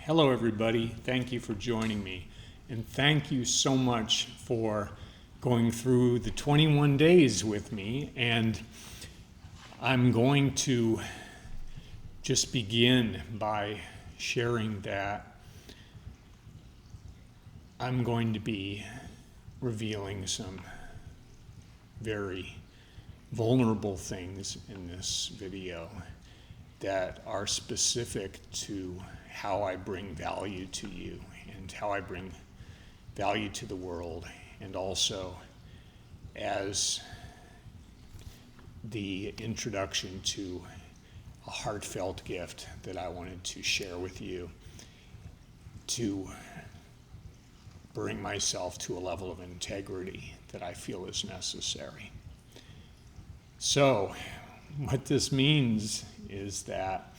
Hello, everybody. Thank you for joining me. And thank you so much for going through the 21 days with me. And I'm going to just begin by sharing that I'm going to be revealing some very vulnerable things in this video that are specific to how I bring value to you and how I bring value to the world, and also as the introduction to a heartfelt gift that I wanted to share with you to bring myself to a level of integrity that I feel is necessary. So, what this means is that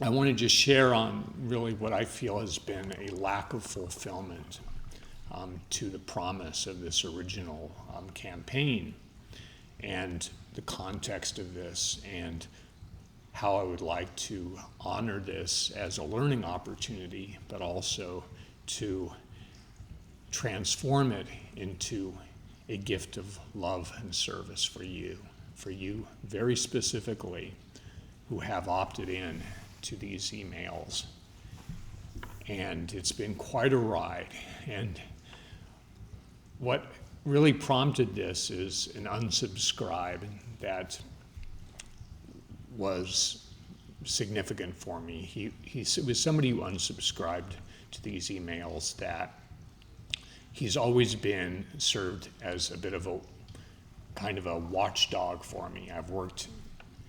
I want to just share on really what I feel has been a lack of fulfillment to the promise of this original campaign, and the context of this, and how I would like to honor this as a learning opportunity, but also to transform it into a gift of love and service for you very specifically, who have opted in to these emails. And it's been quite a ride. And what really prompted this is an unsubscribe that was significant for me. It was somebody who unsubscribed to these emails that he's always been served as a bit of a kind of a watchdog for me.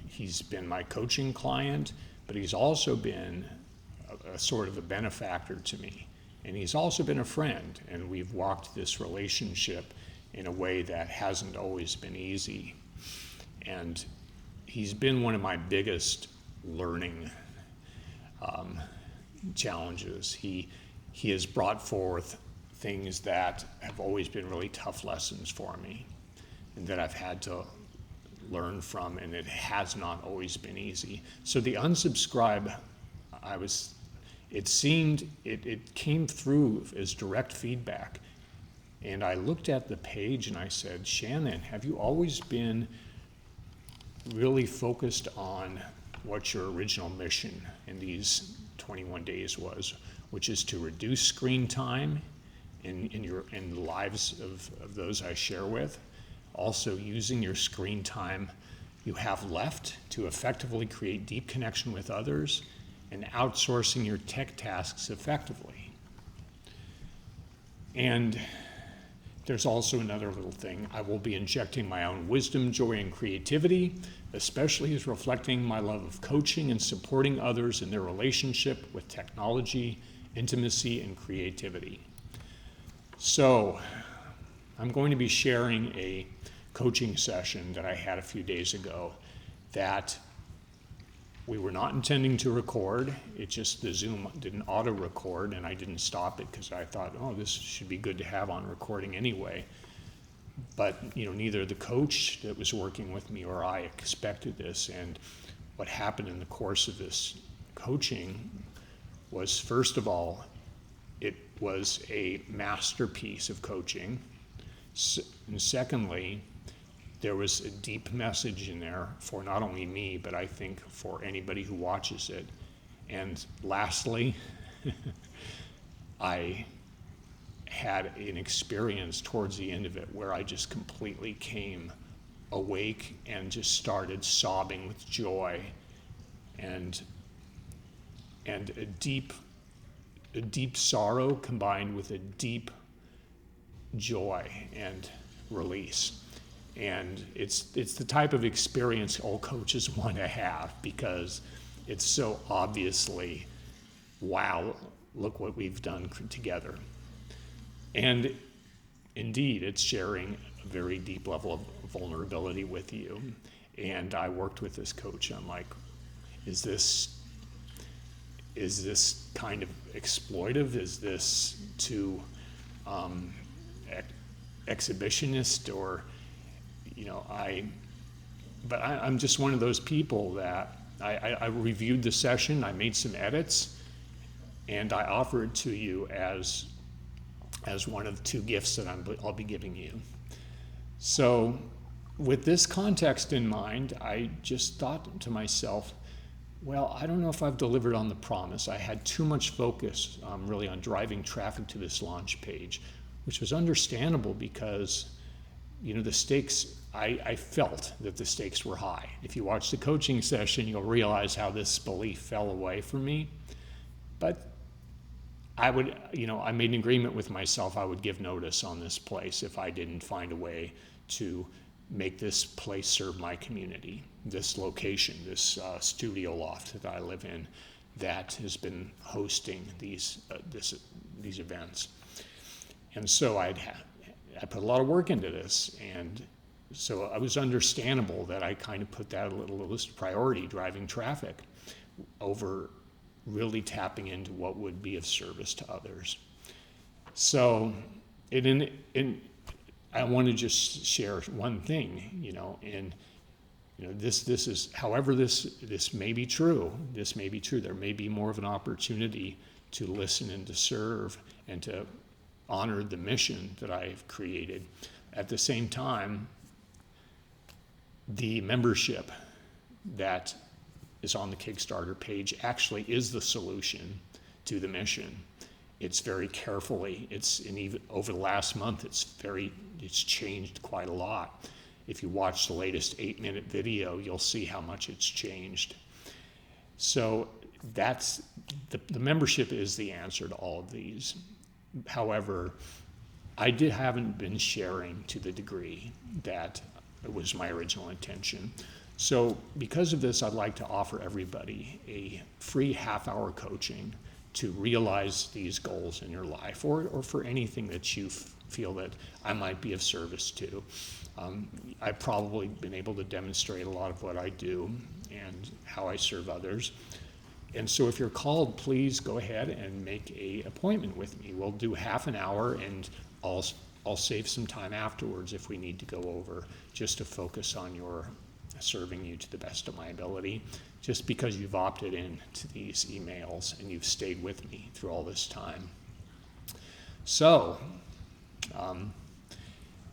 He's been my coaching client, but he's also been a sort of a benefactor to me. And he's also been a friend, and we've walked this relationship in a way that hasn't always been easy. And he's been one of my biggest learning challenges. He has brought forth things that have always been really tough lessons for me, and that I've had to learn from, and it has not always been easy. So the unsubscribe, it came through as direct feedback. And I looked at the page and I said, Shannon, have you always been really focused on what your original mission in these 21 days was, which is to reduce screen time in the lives of those I share with? Also, using your screen time you have left to effectively create deep connection with others, and outsourcing your tech tasks effectively. And there's also another little thing. I will be injecting my own wisdom, joy, and creativity, especially as reflecting my love of coaching and supporting others in their relationship with technology, intimacy, and creativity. So, I'm going to be sharing a coaching session that I had a few days ago that we were not intending to record. It just, the Zoom didn't auto record, and I didn't stop it because I thought, oh, this should be good to have on recording anyway. But neither the coach that was working with me or I expected this. And what happened in the course of this coaching was, first of all, it was a masterpiece of coaching. And secondly, there was a deep message in there for not only me, but I think for anybody who watches it. And lastly, I had an experience towards the end of it where I just completely came awake and just started sobbing with joy, and a deep sorrow combined with a deep joy and release. And it's the type of experience all coaches want to have, because it's so obviously, wow, look what we've done together. And indeed, it's sharing a very deep level of vulnerability with you. And I worked with this coach. I'm like, is this kind of exploitive? Is this too exhibitionist? Or I'm just one of those people that I reviewed the session, I made some edits, and I offer it to you as one of 2 gifts that I'll be giving you. So with this context in mind, I just thought to myself, well, I don't know if I've delivered on the promise. I had too much focus really on driving traffic to this launch page, which was understandable because, the stakes, I felt that the stakes were high. If you watch the coaching session, you'll realize how this belief fell away from me. But I made an agreement with myself I would give notice on this place if I didn't find a way to make this place serve my community, this location, this studio loft that I live in that has been hosting these events. And so I put a lot of work into this, and so it was understandable that I kind of put that a little list priority, driving traffic, over really tapping into what would be of service to others. So I want to just share one thing, this is, however this may be true, there may be more of an opportunity to listen and to serve and to honor the mission that I've created. At the same time, the membership that is on the Kickstarter page actually is the solution to the mission. It's very carefully, even over the last month, it's changed quite a lot. If you watch the latest 8-minute video, you'll see how much it's changed. So that's, the membership is the answer to all of these. However, haven't been sharing to the degree that it was my original intention. So because of this, I'd like to offer everybody a free half-hour coaching to realize these goals in your life, or for anything that you feel that I might be of service to. I've probably been able to demonstrate a lot of what I do and how I serve others. And so if you're called, please go ahead and make an appointment with me. We'll do half an hour, and I'll save some time afterwards if we need to go over, just to focus on serving you to the best of my ability, just because you've opted in to these emails and you've stayed with me through all this time. So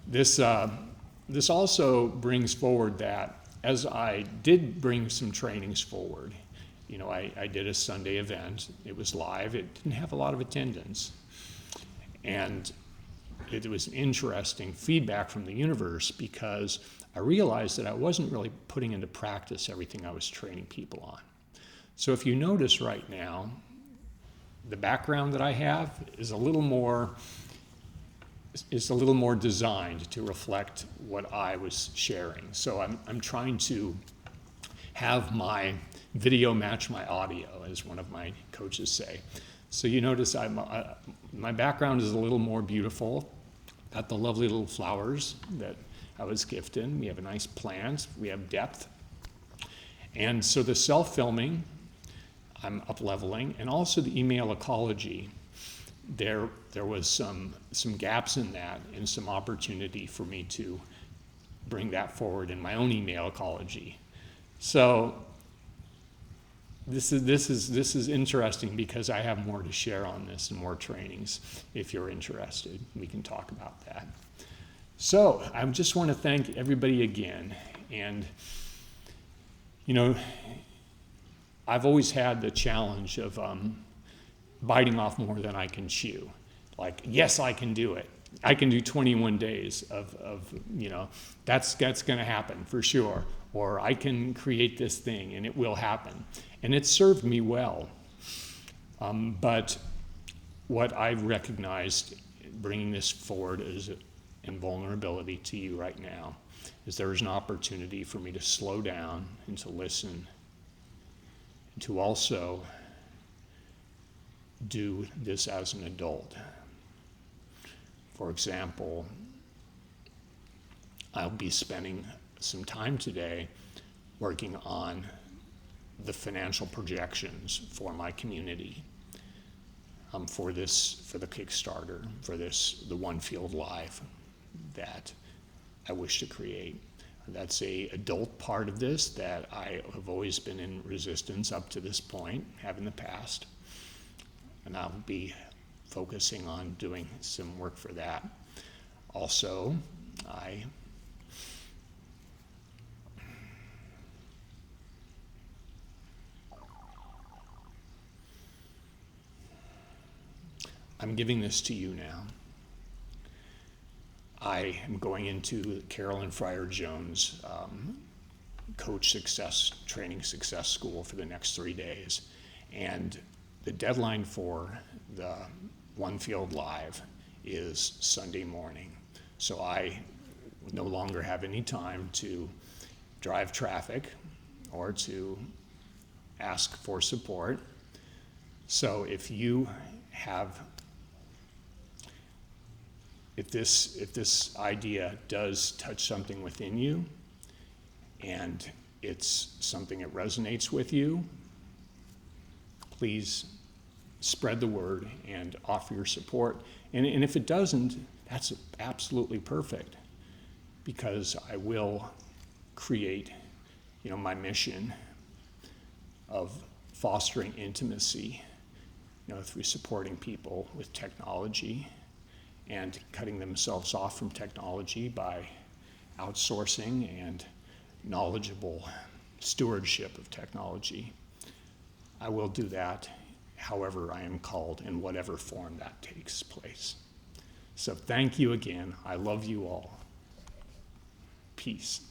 this also brings forward that as I did bring some trainings forward, I did a Sunday event. It was live. It didn't have a lot of attendance. And it was interesting feedback from the universe, because I realized that I wasn't really putting into practice everything I was training people on. So if you notice right now, the background that I have is a little more designed to reflect what I was sharing. So I'm trying to have my video match my audio, as one of my coaches say. So you notice my background is a little more beautiful. Got the lovely little flowers that I was gifted. We have a nice plant. We have depth. And so the self-filming, I'm up-leveling, and also the email ecology. There was some gaps in that, and some opportunity for me to bring that forward in my own email ecology. So this is interesting, because I have more to share on this and more trainings. If you're interested, we can talk about that. So I just want to thank everybody again. And I've always had the challenge of biting off more than I can chew. Like, yes, I can do it. I can do 21 days of that's going to happen for sure. Or I can create this thing and it will happen. And it served me well. But what I've recognized bringing this forward in vulnerability to you right now is there is an opportunity for me to slow down and to listen, and to also do this as an adult. For example, I'll be spending some time today working on the financial projections for my community, for the Kickstarter, the One Field Live that I wish to create. That's a adult part of this that I have always been in resistance up to this point, have in the past. And I'll be focusing on doing some work for that. Also, I'm giving this to you now. I am going into Carolyn Fryer Jones Coach Success Training Success School for the next 3 days. And the deadline for the One Field Live is Sunday morning. So I no longer have any time to drive traffic or to ask for support. So if this idea does touch something within you and it's something that resonates with you, please spread the word and offer your support. And if it doesn't, that's absolutely perfect, because I will create, my mission of fostering intimacy, through supporting people with technology and cutting themselves off from technology by outsourcing and knowledgeable stewardship of technology. I will do that however I am called, in whatever form that takes place. So thank you again. I love you all. Peace.